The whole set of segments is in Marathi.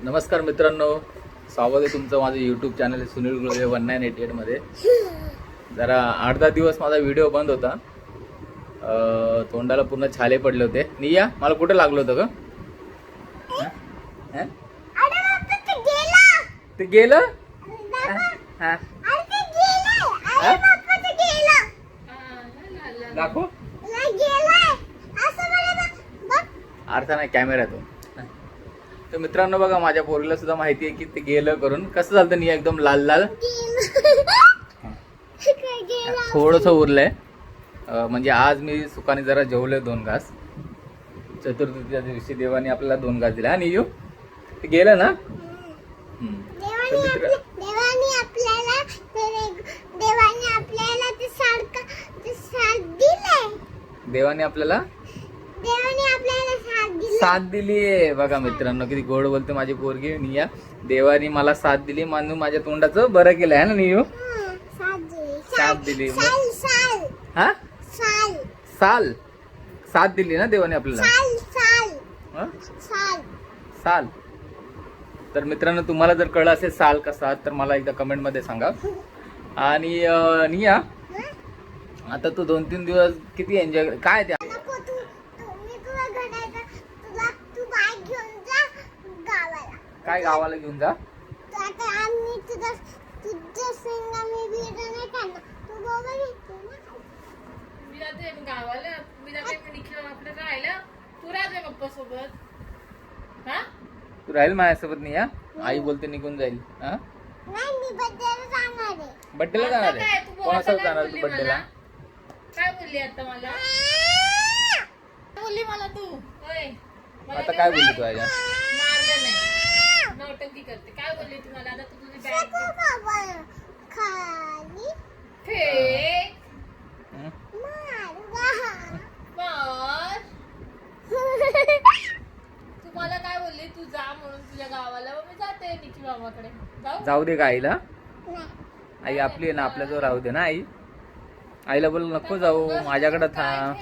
नमस्कार मित्रांनो, स्वागत आहे तुमचं माझं यूट्यूब चॅनल सुनील गुळवे 1988 मध्ये. जरा 8-10 दिवस माझा व्हिडिओ बंद होता. तोंडाला पूर्ण छाले पडले होते. निया, मला कुठे लागलं होतं ग? ते गेलं? दाखव. अर्था नाही, कॅमेरा तो. तर मित्रांनो बघा, माझ्या पोरीला सुद्धा माहिती आहे की ते गेलं करून. कसं झालं निया? एकदम लाल लाल थोडंसं उरलंय. म्हणजे आज मी सुखाने जरा जेवले 2 घास. चतुर्थीच्या दिवशी देवाने आपल्याला 2 घास दिले. आणि ते गेलं ना. देवाने आपल्याला साथ दिली आहे. बघा मित्रांनो, किती गोड बोलते माझी पोरगी निया. देवाने मला साथ दिली, मानू माझ्या तोंडाचं बरं केलं आहे ना नियो. साथ दिली. हा, साल साथ दिली ना देवाने आपल्याला. साल. तर मित्रांनो, तुम्हाला जर कळलं असेल साल कसा, तर मला एकदा कमेंट मध्ये सांगा. आणि निया, आता तू 2-3 दिवस किती एन्जॉय काय त्या काय गावाला घेऊन जा. तू राहील माझ्यासोबत नाही? या आई बोलते निघून जाईल. हा, बड्डेला जाणार आहे. कोणासोबत जाणार तू बड्डेला? काय बोलली आता मला? बोलली मला तू? आता काय बोलली तू आईला? मारलं नाही, नौटंकी करते. काय बोलली तू मला? आता तू तुझी बॅग फेक मार. तू मला काय बोलली? तू जा म्हणून तुझ्या गावाला. मग मी जाते निकी मामाकडे. जाऊ दे का आईला? आई आपली आहे ना, आपल्या जवळ राहू दे ना. आई आईला बोल नको जाऊ, माझ्याकडे थांब.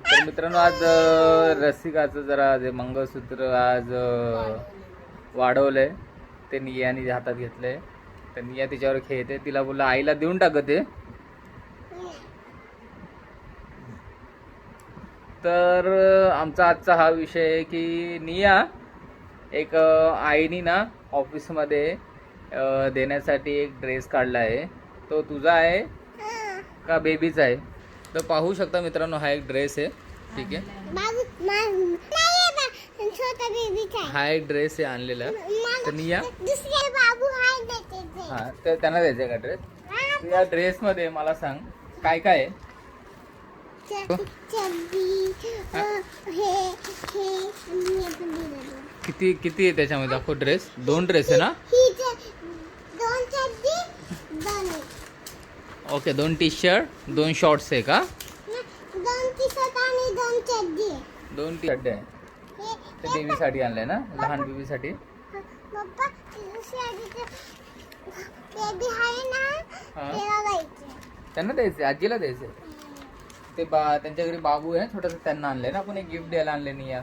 तर मित्रांनो, आज रसिकाचं जरा जे मंगळसूत्र आज वाढवलंय, ते नियाने हातात घेतलंय. तर निया तिच्यावर खेळते. तिला बोलला आईला देऊन टाकते. तर आमचा आजचा हा विषय आहे की निया, एक आईनी ना ऑफिसमध्ये देण्यासाठी एक ड्रेस काढला आहे. तो तुझा आहे का बेबीचा आहे? तर पाहू शकता मित्रांनो, हा एक ड्रेस आहे. ठीक आहे, हा एक ड्रेस आहे आणलेला. तर निया, हा, तर त्यांना द्यायचा का ड्रेस? या ड्रेस मध्ये मला सांग काय काय आहे? किती किती आहे त्याच्यामध्ये? दाखव ड्रेस. 2 ड्रेस आहे ना? ओके, 2 टी शर्ट 2 शॉर्ट्स आहे का? 2 टी शर्ट आहे. ते बेबीसाठी आणलंय ना, लहान बेबीसाठी. त्यांना द्यायचे, आजीला द्यायचे. ते त्यांच्या घरी बाबू आहे छोटासा, त्यांना आणलंय ना. आपण एक गिफ्ट द्यायला आणले नाही या.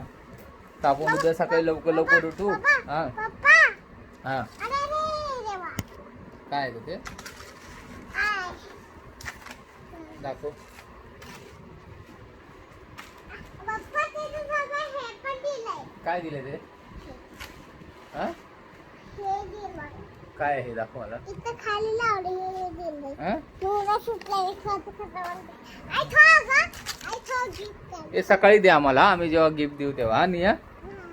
तर आपण उद्या सकाळी लवकर लवकर उठू. हा हा, काय आहे ते? दाखव. काय दिले ते? हा, काय आहे दाखव मला. हे सकाळी द्या आम्हाला, आम्ही जेव्हा गिफ्ट देऊ तेव्हा. हा निया,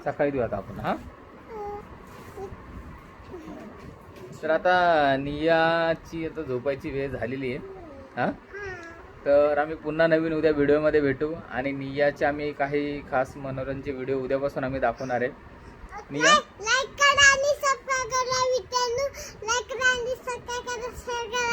सकाळी देऊ आता आपण. हा, तर आता नियाची आता झोपायची वेळ झालेली आहे. हा, तर आम्ही पुन्हा नवीन उद्या व्हिडिओमध्ये भेटू. आणि नियाचे आम्ही काही खास मनोरंजन व्हिडिओ उद्यापासून आम्ही दाखवणार आहे. निया, लाईक करा आणि सबस्क्राइब करा मित्रांनो. लाईक करा आणि सबस्क्राइब करा.